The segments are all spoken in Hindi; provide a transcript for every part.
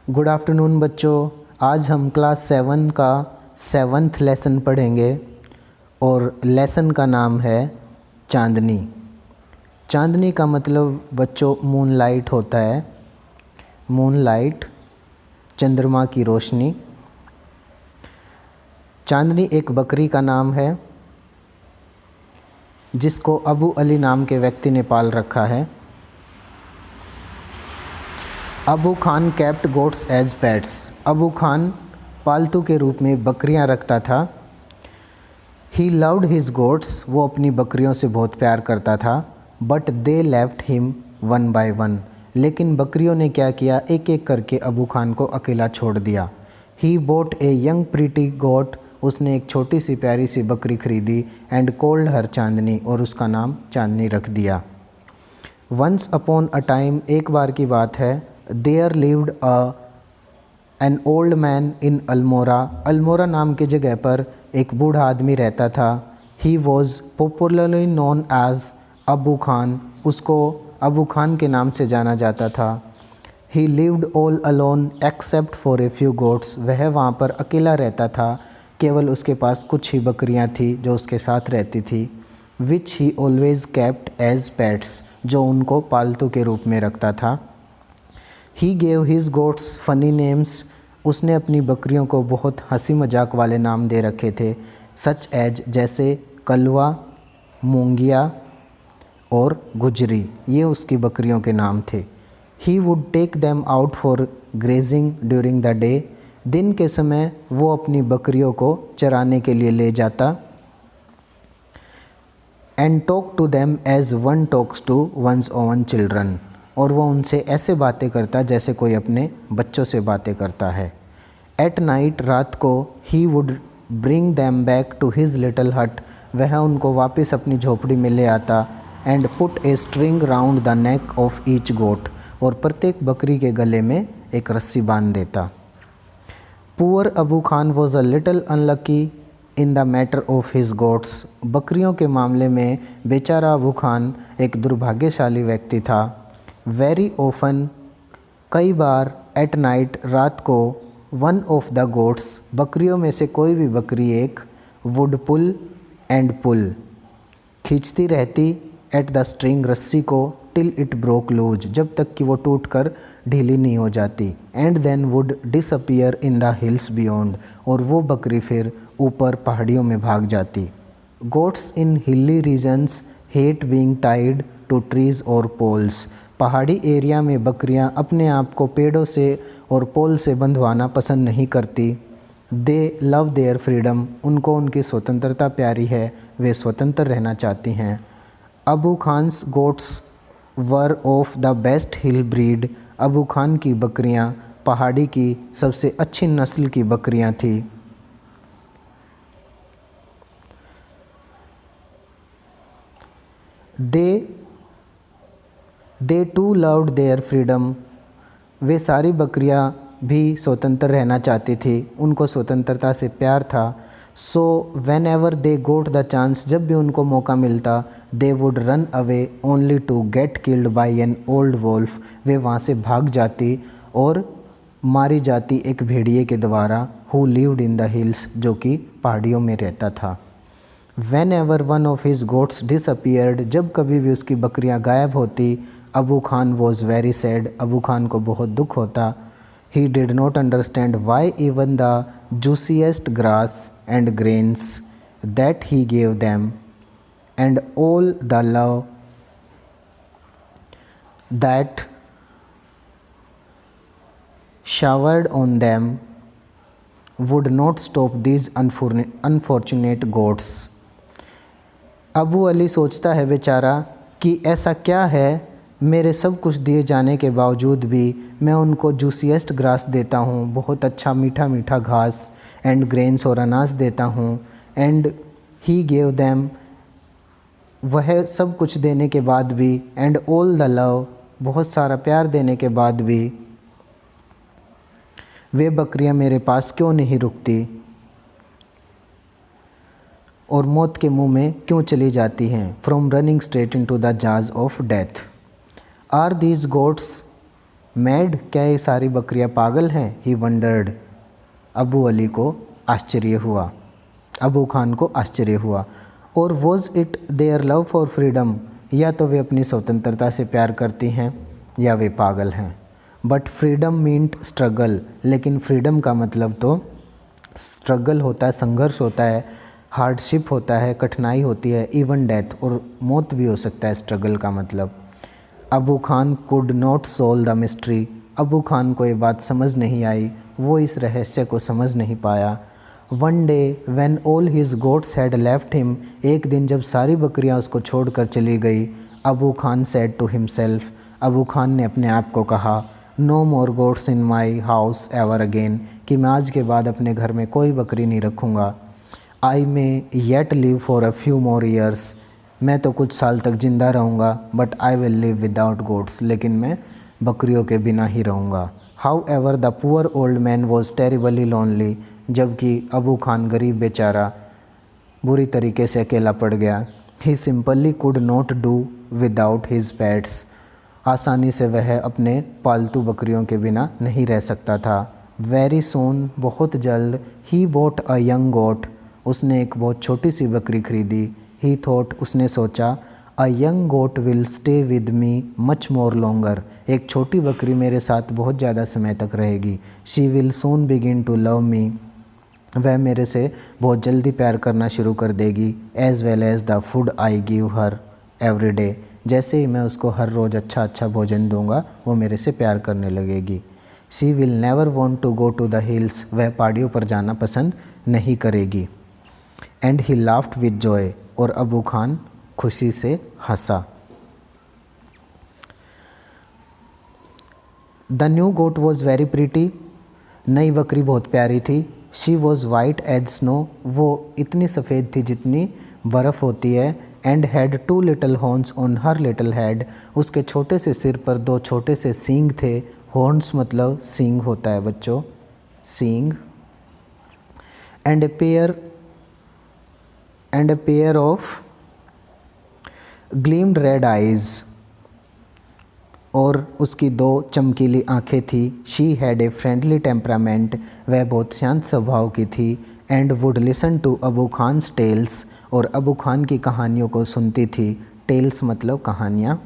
गुड आफ्टरनून बच्चों। आज हम क्लास 7 का 7th लेसन पढ़ेंगे और लेसन का नाम है चांदनी। चांदनी का मतलब बच्चों मूनलाइट होता है। मूनलाइट, चंद्रमा की रोशनी। चांदनी एक बकरी का नाम है जिसको अबू अली नाम के व्यक्ति ने पाल रखा है। Abu Khan kept goats as pets. Abu Khan पालतू के रूप में बकरियां रखता था। ही लव्ड हिज गोट्स, वो अपनी बकरियों से बहुत प्यार करता था। But they left him one by one, लेकिन बकरियों ने क्या किया, एक एक करके अबू खान को अकेला छोड़ दिया। ही बोट ए यंग प्रीटी गोट, उसने एक छोटी सी प्यारी सी बकरी खरीदी। एंड कोल्ड हर चांदनी, और उसका नाम चांदनी रख दिया। वंस अपॉन अ टाइम, एक बार की बात है, there lived an old man in Almora. Almora नाम की जगह पर एक बूढ़ा आदमी रहता था। He was popularly known as Abu Khan, उसको अबू खान के नाम से जाना जाता था। He lived all alone except for a few goats, वह वहाँ पर अकेला रहता था, केवल उसके पास कुछ ही बकरियाँ थी जो उसके साथ रहती थी। Which he always kept as pets, जो उनको पालतू के रूप में रखता था। He gave his goats funny names, उसने अपनी बकरियों को बहुत हंसी मजाक वाले नाम दे रखे थे। सच एज, जैसे कलवा, मूंगिया और गुजरी, ये उसकी बकरियों के नाम थे। He would take them out for grazing during the day, दिन के समय वो अपनी बकरियों को चराने के लिए ले जाता। And talk to them as one talks to one's own children, और वो उनसे ऐसे बातें करता जैसे कोई अपने बच्चों से बातें करता है। एट नाइट, रात को, he would bring them back to his little hut, वह उनको वापस अपनी झोपड़ी में ले आता। And put a string round the neck of each goat, और प्रत्येक बकरी के गले में एक रस्सी बांध देता। Poor Abu Khan was a little unlucky in the matter of his goats, बकरियों के मामले में बेचारा अबू खान एक दुर्भाग्यशाली व्यक्ति था। वेरी ऑफन, कई बार, एट नाइट, रात को, वन ऑफ द गोट्स, बकरियों में से कोई भी बकरी एक, वुड पुल एंड पुल, खींचती रहती, एट द स्ट्रिंग, रस्सी को, टिल इट ब्रोक लूज, जब तक कि वो टूट कर ढीली नहीं हो जाती। And then would disappear in the hills beyond, और वो बकरी फिर ऊपर पहाड़ियों में भाग जाती। Goats in hilly regions hate being tied to trees और पोल्स, पहाड़ी एरिया में बकरियां अपने आप को पेड़ों से और पोल से बंधवाना पसंद नहीं करती। दे लव देयर फ्रीडम, उनको उनकी स्वतंत्रता प्यारी है, वे स्वतंत्र रहना चाहती हैं। Abu Khan's goats were of the best hill breed, Abu Khan की बकरियां पहाड़ी की सबसे अच्छी नस्ल की बकरियां थी। दे टू लव्ड देयर फ्रीडम, वे सारी बकरियां भी स्वतंत्र रहना चाहती थी, उनको स्वतंत्रता से प्यार था। So whenever they got the chance, जब भी उनको मौका मिलता, they would run away only to get killed by an old wolf, वे वहाँ से भाग जाती और मारी जाती एक भेड़िए के द्वारा, who lived in the hills, जो कि पहाड़ियों में रहता था। When ever one of his goats disappeared, जब कभी भी उसकी बकरियां गायब होती, Abu Khan was very sad, Abu Khan को बहुत दुख होता। He did not understand why even the juiciest grass and grains that he gave them and all the love that showered on them would not stop these unfortunate goats. Abu Ali सोचता है बेचारा कि ऐसा क्या है, मेरे सब कुछ दिए जाने के बावजूद भी मैं उनको जूसीएस्ट ग्रास देता हूँ, बहुत अच्छा मीठा मीठा घास, एंड ग्रेन्स और अनाज देता हूँ। एंड ही गेव दैम, वह सब कुछ देने के बाद भी, एंड ऑल द लव, बहुत सारा प्यार देने के बाद भी, वे बकरियाँ मेरे पास क्यों नहीं रुकती और मौत के मुंह में क्यों चली जाती हैं। From running straight into the jaws of death. Are these goats mad, क्या ये सारी बकरियां पागल हैं? ही वंडर्ड, अबू अली को आश्चर्य हुआ, अबू खान को आश्चर्य हुआ। और was it their love for freedom, या तो वे अपनी स्वतंत्रता से प्यार करती हैं या वे पागल हैं। बट फ्रीडम मीन्ट स्ट्रगल, लेकिन फ्रीडम का मतलब तो स्ट्रगल होता है, संघर्ष होता है, हार्डशिप होता है, कठिनाई होती है, इवन डेथ, और मौत भी हो सकता है स्ट्रगल का मतलब। Abu Khan could not solve the mystery, Abu Khan को ये बात समझ नहीं आई, वो इस रहस्य को समझ नहीं पाया। One day when all his goats had left him, एक दिन जब सारी बकरियां उसको छोड़कर चली गई, Abu Khan said to himself, Abu Khan ने अपने आप को कहा, no more goats in my house ever again, कि मैं आज के बाद अपने घर में कोई बकरी नहीं रखूँगा। I may yet live for a few more years, मैं तो कुछ साल तक ज़िंदा रहूँगा, but I will live without goats, लेकिन मैं बकरियों के बिना ही रहूँगा। However the poor old man was terribly lonely, जबकि अबू खान गरीब बेचारा बुरी तरीके से अकेला पड़ गया। He simply could not do without his pets, आसानी से वह अपने पालतू बकरियों के बिना नहीं रह सकता था। वेरी सून, बहुत जल्द, ही बॉट अ यंग गोट, उसने एक बहुत छोटी सी बकरी खरीदी। ही थॉट, उसने सोचा, a young goat will stay with me much more longer, एक छोटी बकरी मेरे साथ बहुत ज़्यादा समय तक रहेगी। She will soon begin to love me, वह मेरे से बहुत जल्दी प्यार करना शुरू कर देगी। As well as the food I give her every day, जैसे ही मैं उसको हर रोज़ अच्छा अच्छा भोजन दूंगा वो मेरे से प्यार करने लगेगी। She will never want to go to the hills, वह पहाड़ियों पर जाना पसंद नहीं करेगी। And he laughed with joy, और अबू खान खुशी से हंसा। The new goat was very pretty, नई बकरी बहुत प्यारी थी। She was white as snow, वो इतनी सफ़ेद थी जितनी बर्फ़ होती है। And had two little horns on her little head, उसके छोटे से सिर पर दो छोटे से सींग थे। हॉर्न्स मतलब सींग होता है बच्चों, सींग। And a pair of gleamed red eyes, और उसकी दो चमकीली आँखें थी। She had a friendly temperament, वह बहुत शांत स्वभाव की थी। And would listen to Abu Khan's tales, और अबू खान की कहानियों को सुनती थी। टेल्स मतलब कहानियाँ।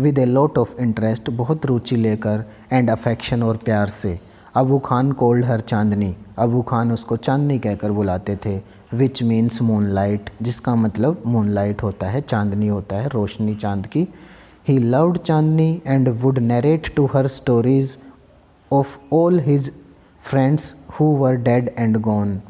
With a lot of interest, बहुत रुचि लेकर। एंड अफेक्शन, और प्यार से। अबू खान कोल्ड हर चांदनी, अबू खान उसको चांदनी कहकर बुलाते थे। विच मीन्स मूनलाइट, जिसका मतलब मूनलाइट होता है, चांदनी होता है, रोशनी चांद की। He loved Chandni and would narrate to her stories of all his friends who were dead and gone.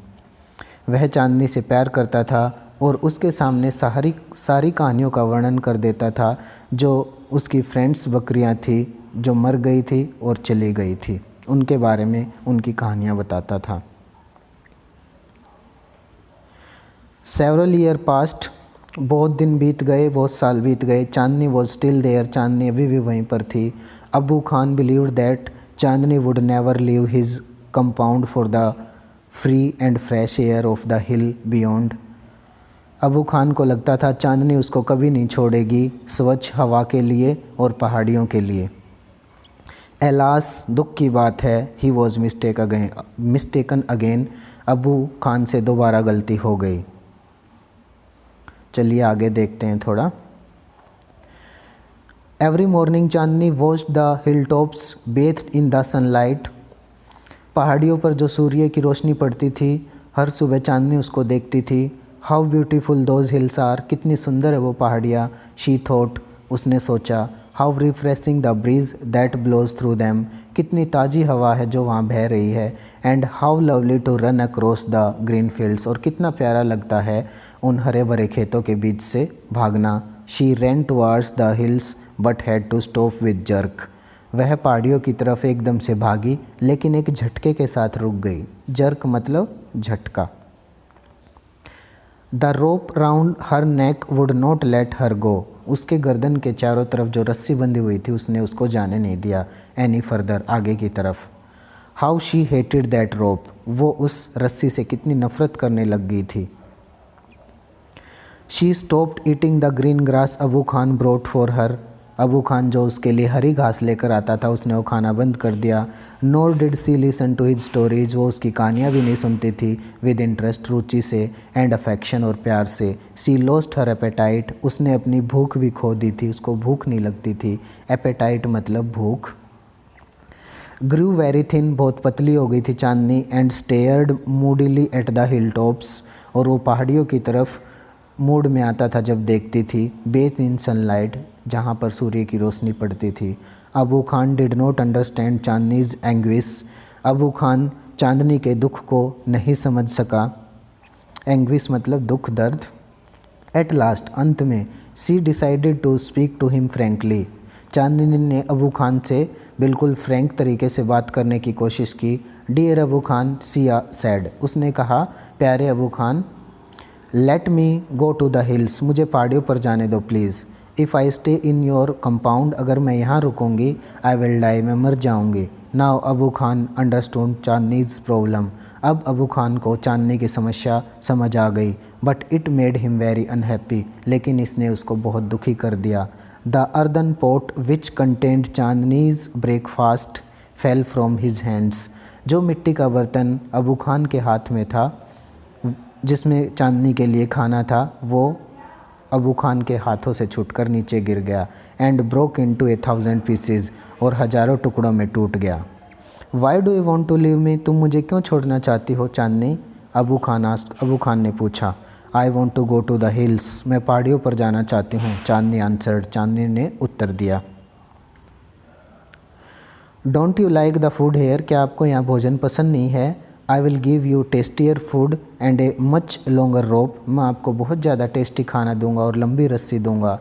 वह चांदनी से प्यार करता था और उसके सामने सारी कहानियों का वर्णन कर देता था जो उसकी फ्रेंड्स बकरियां थी जो मर गई थी और चली गई थी, उनके बारे में उनकी कहानियां बताता था। Several years passed, बहुत दिन बीत गए, बहुत साल बीत गए। चांदनी वॉज स्टिल देयर, चांदनी अभी भी वहीं पर थी। Abu Khan believed that Chandni would never leave his compound for the free and fresh air of the hill beyond. Abu Khan को लगता था चांदनी उसको कभी नहीं छोड़ेगी स्वच्छ हवा के लिए और पहाड़ियों के लिए। एलास, दुख की बात है, he was mistaken again, Abu Khan से दोबारा गलती हो गई। चलिए आगे देखते हैं थोड़ा। Every morning Chandni watched the hill tops bathed in the sunlight, पहाड़ियों पर जो सूर्य की रोशनी पड़ती थी हर सुबह चांदनी उसको देखती थी। How beautiful those hills are, कितनी सुंदर है वो पहाड़ियाँ। शी थॉट, उसने सोचा। How refreshing the breeze that blows through them, कितनी ताज़ी हवा है जो वहाँ बह रही है। And how lovely to run across the green fields, और कितना प्यारा लगता है उन हरे भरे खेतों के बीच से भागना। She ran towards the hills but had to stop with jerk, वह पहाड़ियों की तरफ एकदम से भागी लेकिन एक झटके के साथ रुक गई। जर्क मतलब झटका। The rope round her neck would not let her go, उसके गर्दन के चारों तरफ जो रस्सी बंधी हुई थी उसने उसको जाने नहीं दिया एनी फर्दर, आगे की तरफ। हाउ शी हेटेड दैट रोप, वो उस रस्सी से कितनी नफरत करने लग गई थी। She stopped eating the green grass Abu Khan brought for her, Abu Khan जो उसके लिए हरी घास लेकर आता था उसने वो खाना बंद कर दिया। Nor did she listen to his stories, वो उसकी कहानियाँ भी नहीं सुनती थी विद इंटरेस्ट, रुचि से, एंड अफेक्शन और प्यार से। सी लोस्ट हर एपेटाइट, उसने अपनी भूख भी खो दी थी, उसको भूख नहीं लगती थी। एपेटाइट मतलब भूख। ग्रू वेरी थिन, बहुत पतली हो गई थी Chandni. And stared moodily at the hill tops, और वो पहाड़ियों की तरफ मूड में आता था जब देखती थी। बेथ इन सनलाइट, जहाँ पर सूर्य की रोशनी पड़ती थी। Abu Khan did not understand Chandni's anguish, Abu Khan Chandni के दुख को नहीं समझ सका। एंग्विश मतलब दुख, दर्द। एट लास्ट, अंत में, she decided to speak to him frankly, Chandni ने अबू खान से बिल्कुल फ्रैंक तरीके से बात करने की कोशिश की। Dear Abu Khan, she said, उसने कहा, प्यारे Abu Khan, let me go to the hills, मुझे पहाड़ियों पर जाने दो please. If I stay in your compound, अगर मैं यहाँ रुकूंगी, आई विल डाई, मैं मर जाऊँगी। Now Abu Khan understood Chandni's problem, अब अबू खान को चांदनी की समस्या समझ आ गई। But it made him very unhappy, लेकिन इसने उसको बहुत दुखी कर दिया। The earthen pot which contained Chandni's breakfast fell from his hands, जो मिट्टी का बर्तन अबू खान के हाथ में था जिसमें चांदनी के लिए खाना था, वो अबू खान के हाथों से छूटकर नीचे गिर गया। एंड ब्रोक इनटू 1000 पीसेज, और हज़ारों टुकड़ों में टूट गया। Why do you want to leave me, तुम मुझे क्यों छोड़ना चाहती हो चांदनी? अबू खान ने पूछा। I want to go to the hills, मैं पहाड़ियों पर जाना चाहती हूँ, चांदनी आंसर्ड, चांदनी ने उत्तर दिया। Don't you like the food here, क्या आपको यहाँ भोजन पसंद नहीं है? I will give you tastier food and a much longer rope, मैं आपको बहुत ज़्यादा टेस्टी खाना दूंगा और लंबी रस्सी दूंगा।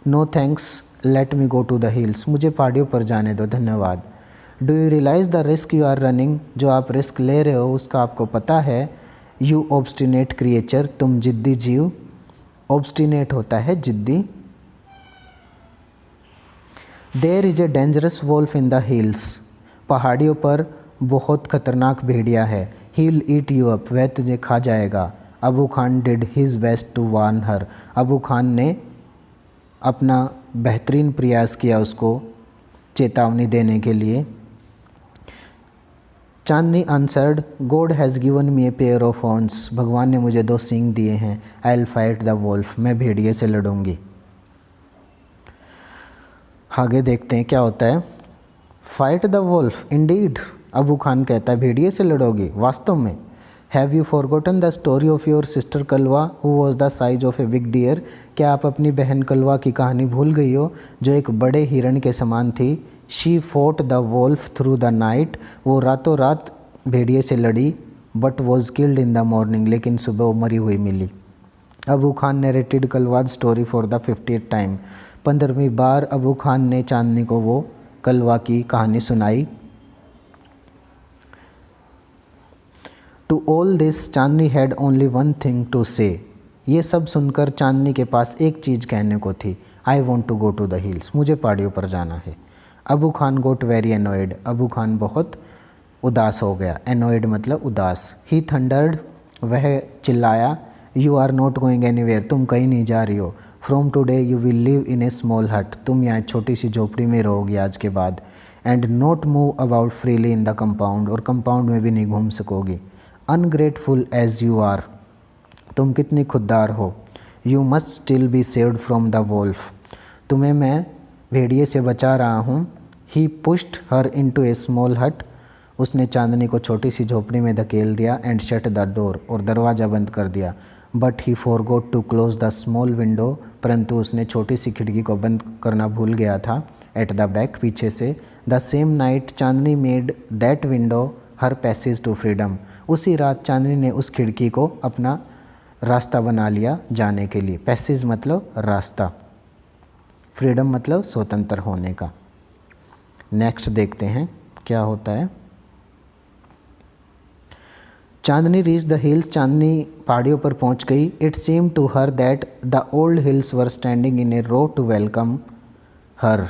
No thanks, let me go to the hills, मुझे पहाड़ियों पर जाने दो, धन्यवाद। Do you realise the risk you are running, जो आप रिस्क ले रहे हो उसका आपको पता है? यू ऑब्स्टिनेट क्रिएचर, तुम जिद्दी जीव। ऑब्स्टिनेट होता है जिद्दी। There is a dangerous wolf in the hills, पहाड़ियों पर बहुत खतरनाक भेड़िया है। He will eat you up, वह तुझे खा जाएगा। Abu Khan did his best to warn her, Abu Khan ने अपना बेहतरीन प्रयास किया उसको चेतावनी देने के लिए। Chandni answered, God has given me a pair of horns, भगवान ने मुझे 2 सींग दिए हैं। I will fight the wolf, मैं भेड़िए से लड़ूंगी। आगे देखते हैं क्या होता है। Fight the wolf indeed, Abu Khan कहता है भेड़िए से लड़ोगी वास्तव में। Have you forgotten the story of your sister Kalwa who was the size of a big deer, क्या आप अपनी बहन कलवा की कहानी भूल गई हो जो एक बड़े हिरण के समान थी? She fought the wolf through the night, वो रातों रात भेड़िए से लड़ी। But was killed in the morning, लेकिन सुबह वो मरी हुई मिली। Abu Khan narrated Kalwa's story for the 50th time, 15वीं बार अबू खान ने चांदनी को वो कलवा की कहानी सुनाई। To all this Chandni had only one thing to say, ये सब सुनकर चांदनी के पास एक चीज़ कहने को थी। I want to go to the hills, मुझे पहाड़ियों पर जाना है। Abu Khan got very annoyed, Abu Khan बहुत उदास हो गया। एनोइड मतलब उदास। ही थंडर्ड, वह चिल्लाया। You are not going anywhere, तुम कहीं नहीं जा रही हो। From today you will live in a small hut, तुम यहाँ छोटी सी झोपड़ी में रहोगी आज के बाद। And not move about freely in the compound, और कंपाउंड में भी नहीं घूम सकोगी। अनग्रेटफुल एज यू आर, तुम कितनी खुददार हो। You must still be saved from the wolf, तुम्हें मैं भेड़िए से बचा रहा हूँ। He pushed her into a small hut, उसने चांदनी को छोटी सी झोपड़ी में धकेल दिया। एंड शट द डोर, और दरवाज़ा बंद कर दिया। But he forgot to close the small window, परंतु उसने छोटी सी खिड़की को बंद करना भूल गया था। एट द बैक, पीछे से। The same night Chandni made that window her passage to freedom, उसी रात चांदनी ने उस खिड़की को अपना रास्ता बना लिया जाने के लिए। पैसेज मतलब रास्ता, फ्रीडम मतलब स्वतंत्र होने का। नेक्स्ट देखते हैं क्या होता है। Chandni reach the hills, Chandni पहाड़ियों पर पहुंच गई। It seem to her that the old hills were standing in a row to welcome her,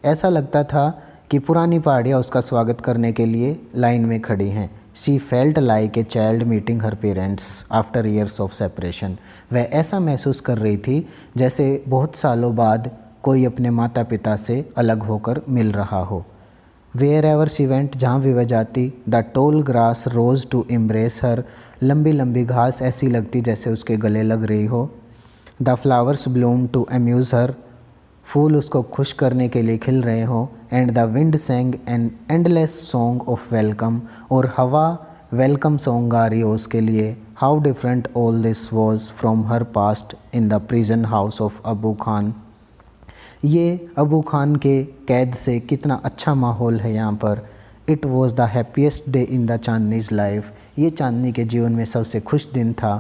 ऐसा लगता था कि पुरानी पहाड़ियाँ उसका स्वागत करने के लिए लाइन में खड़ी हैं। She felt like a child meeting her parents after years of separation, वह ऐसा महसूस कर रही थी जैसे बहुत सालों बाद कोई अपने माता पिता से अलग होकर मिल रहा हो। वेयर एवर शी वेंट, जहाँ भी वह जाती, the tall grass rose to embrace her, लंबी लंबी घास ऐसी लगती जैसे उसके गले लग रही हो। The flowers bloom to amuse her, फूल उसको खुश करने के लिए खिल रहे हों। And the wind sang an endless song of welcome, और हवा वेलकम सॉन्ग गा रही हो उसके लिए। How different all this was from her past in the prison house of Abu Khan. ये अबू खान के कैद से कितना अच्छा माहौल है यहाँ पर। It was the happiest day in the Chandni's life, ये चांदनी के जीवन में सबसे खुश दिन था।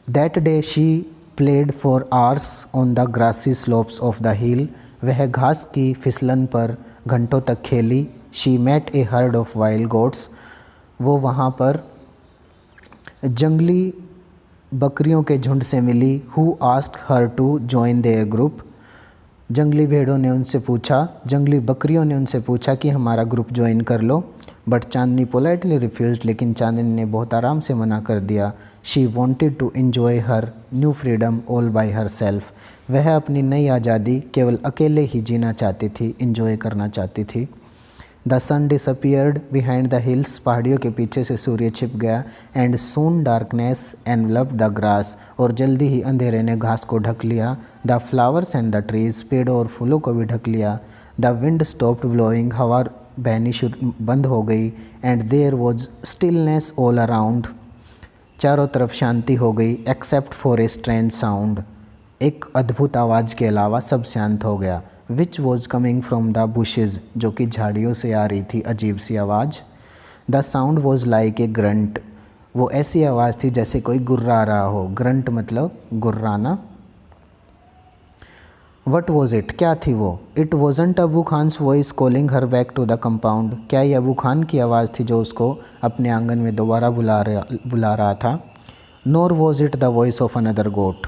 That day she played for hours on the grassy slopes of the hill, वह घास की फिसलन पर घंटों तक खेली। She met a herd of wild goats, वो वहाँ पर जंगली बकरियों के झुंड से मिली। Who asked her to join their group, जंगली भेड़ों ने उनसे पूछा, जंगली बकरियों ने उनसे पूछा कि हमारा ग्रुप ज्वाइन कर लो। बट चांदनी पोलाइटली रिफ्यूज्ड, लेकिन चांदनी ने बहुत आराम से मना कर दिया। She wanted to enjoy her new freedom all by herself, वह अपनी नई आज़ादी केवल अकेले ही जीना चाहती थी, इन्जॉय करना चाहती थी। The sun disappeared behind the hills, पहाड़ियों के पीछे से सूर्य छिप गया। And soon darkness enveloped the grass, और जल्दी ही अंधेरे ने घास को ढक लिया। The flowers and the trees, पेड़ों और फूलों को भी ढक लिया। द विंड स्टॉप्ड ब्लोइंग, हवा बहनी बंद हो गई। And there was stillness all around, चारों तरफ शांति हो गई। Except for a strange sound, एक अद्भुत आवाज़ के अलावा सब शांत हो गया। Which was coming from the bushes, जो कि झाड़ियों से आ रही थी अजीब सी आवाज़। The sound was like a grunt, वो ऐसी आवाज़ थी जैसे कोई गुर्रा रहा हो। ग्रंट मतलब गुर्राना। वट वॉज इट, क्या थी वो। It wasn't Abu Khan's voice calling her back to the compound, क्या ये अबू खान की आवाज़ थी जो उसको अपने आंगन में दोबारा बुला रहा था। Nor was it the voice of another goat,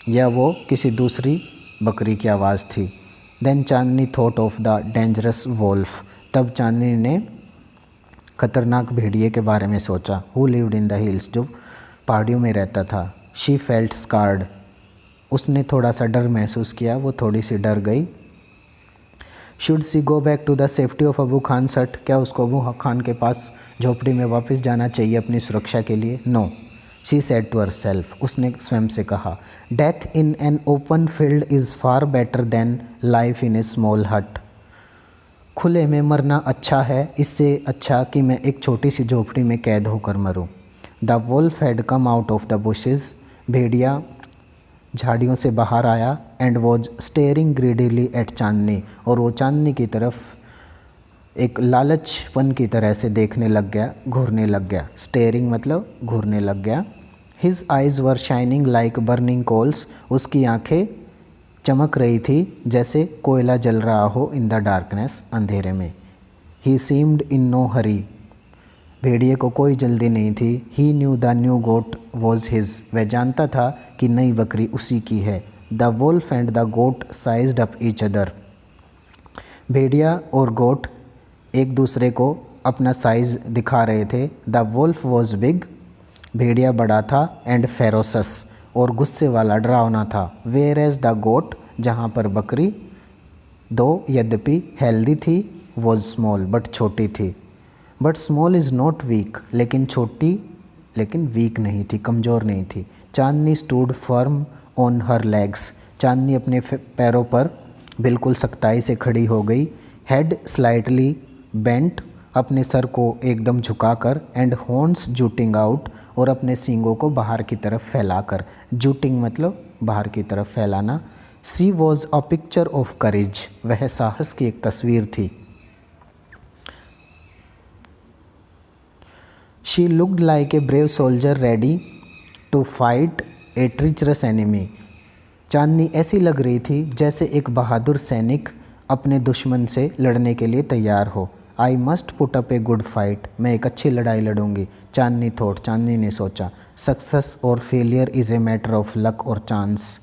या वो किसी दूसरी बकरी की आवाज़ थी। Then Chandni thought of the dangerous wolf, तब चांदनी ने खतरनाक भेड़िए के बारे में सोचा। Who lived in the hills, जो पहाड़ियों में रहता था। शी फेल्ट स्कार्ड, उसने थोड़ा सा डर महसूस किया, वो थोड़ी सी डर गई। Should she go back to the safety of Abu Khan hut, क्या उसको अबू खान के पास झोपड़ी में वापस जाना चाहिए अपनी सुरक्षा के लिए। No, she said to herself, उसने स्वयं से कहा। Death in an open field is far better than life in a small hut, खुले में मरना अच्छा है, इससे अच्छा कि मैं एक छोटी सी झोपड़ी में कैद होकर मरूं। The wolf had come out of the bushes, भेड़िया झाड़ियों से बाहर आया। And was staring greedily at Chandni, और वो चांदनी की तरफ एक लालचपन की तरह से देखने लग गया, घूरने लग गया। स्टेयरिंग मतलब घूरने लग गया। His eyes were shining like burning coals, उसकी आंखें चमक रही थी जैसे कोयला जल रहा हो इन द डार्कनेस, अंधेरे में। ही सीम्ड इन नो हरी, भेड़िए को कोई जल्दी नहीं थी। He knew the new goat was his, वह जानता था कि नई बकरी उसी की है। The wolf and the goat sized up each other, भेड़िया और गोट एक दूसरे को अपना साइज़ दिखा रहे थे। द वोल्फ वॉज बिग, भेड़िया बड़ा था। एंड फेरोसस, और गुस्से वाला, डरावना था। वेयर एज द गोट, जहाँ पर बकरी दो यद्यपि हेल्दी थी, वॉज स्मॉल, बट छोटी थी। But small is not weak, लेकिन छोटी लेकिन वीक नहीं थी, कमज़ोर नहीं थी। Chandni stood firm on her legs, Chandni अपने पैरों पर बिल्कुल सख्ताई से खड़ी हो गई। हेड स्लाइटली बेंट, अपने सर को एकदम झुकाकर। एंड हॉर्न्स जूटिंग आउट, और अपने सींगों को बाहर की तरफ फैलाकर। जूटिंग मतलब बाहर की तरफ फैलाना। She was a picture of courage, वह साहस की एक तस्वीर थी। She looked like a brave soldier ready to fight a treacherous enemy, Chandni ऐसी लग रही थी जैसे एक बहादुर सैनिक अपने दुश्मन से लड़ने के लिए तैयार हो। I must put up a good fight, मैं एक अच्छी लड़ाई लड़ूंगी। चांदनी थॉट, चांदनी ने सोचा। सक्सेस और failure is a matter of luck और चांस,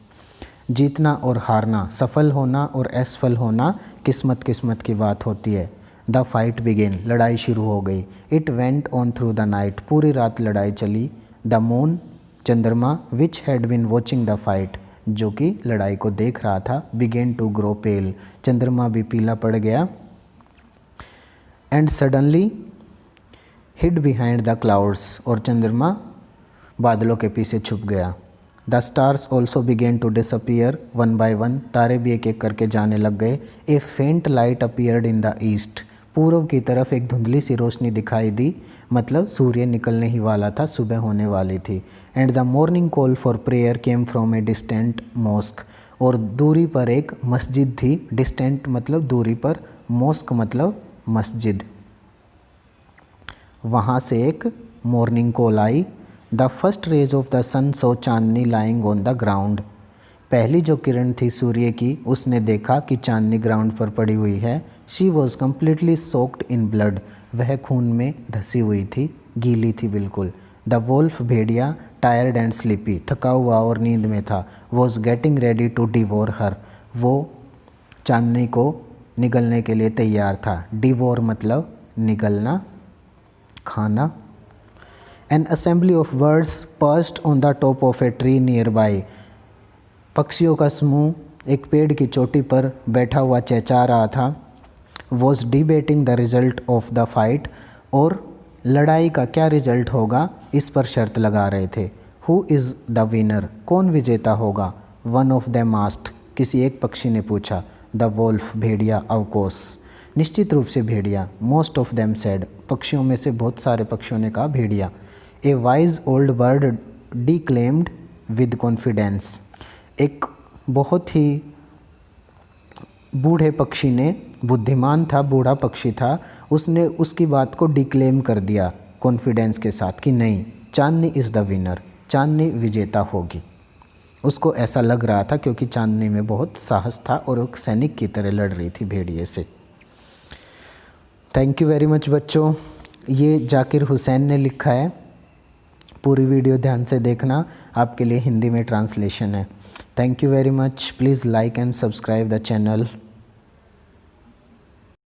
जीतना और हारना, सफल होना और असफल होना किस्मत की बात होती है। द फाइट बिगेन, लड़ाई शुरू हो गई। It went on through the night, पूरी रात लड़ाई चली। द मून, चंद्रमा, which had been watching the fight, जो कि लड़ाई को देख रहा था, बिगेन टू ग्रो पेल, चंद्रमा भी पीला पड़ गया। And suddenly hid behind the clouds, और चंद्रमा बादलों के पीछे छुप गया। The stars also began to disappear one by one, तारे भी एक एक करके जाने लग गए। ए फेंट light appeared in the east, पूर्व की तरफ एक धुंधली सी रोशनी दिखाई दी, मतलब सूर्य निकलने ही वाला था, सुबह होने वाली थी। And the morning call for prayer came from a distant mosque, और दूरी पर एक मस्जिद थी, डिस्टेंट मतलब दूरी पर, मॉस्क मतलब मस्जिद, वहाँ से एक मॉर्निंग कॉल आई। The first rays of the sun saw चांदनी लाइंग ऑन द ग्राउंड, पहली जो किरण थी सूर्य की, उसने देखा कि चांदनी ग्राउंड पर पड़ी हुई है। She was completely soaked in blood, वह खून में धसी हुई थी, गीली थी बिल्कुल। द वोल्फ भेड़िया, टायर्ड एंड स्लीपी, थका हुआ और नींद में था, was getting ready to devour her, वो चांदनी को निगलने के लिए तैयार था। डिवोर मतलब निगलना, खाना। An assembly of birds perched on the top of a tree nearby, पक्षियों का समूह एक पेड़ की चोटी पर बैठा हुआ चहचहा रहा था। Was debating the result of the fight, और लड़ाई का क्या रिजल्ट होगा इस पर शर्त लगा रहे थे। हु इज़ द विनर, कौन विजेता होगा। वन ऑफ देम आस्क्ड, किसी एक पक्षी ने पूछा। द वोल्फ, भेड़िया, ऑफ कोर्स, निश्चित रूप से भेड़िया। मोस्ट ऑफ देम सेड, पक्षियों में से बहुत सारे पक्षियों ने कहा भेड़िया। A wise old bird declaimed with confidence, एक बहुत ही बूढ़े पक्षी ने, बुद्धिमान था, बूढ़ा पक्षी था, उसने उसकी बात को डिक्लेम कर दिया कॉन्फिडेंस के साथ कि नहीं, चांदनी इज़ द विनर, चांदनी विजेता होगी। उसको ऐसा लग रहा था क्योंकि चांदनी में बहुत साहस था और एक सैनिक की तरह लड़ रही थी भेड़िए से। थैंक यू वेरी मच बच्चों, ये जाकिर हुसैन ने लिखा है। पूरी वीडियो ध्यान से देखना, आपके लिए हिंदी में ट्रांसलेशन है। Thank you very much, please like and subscribe the channel.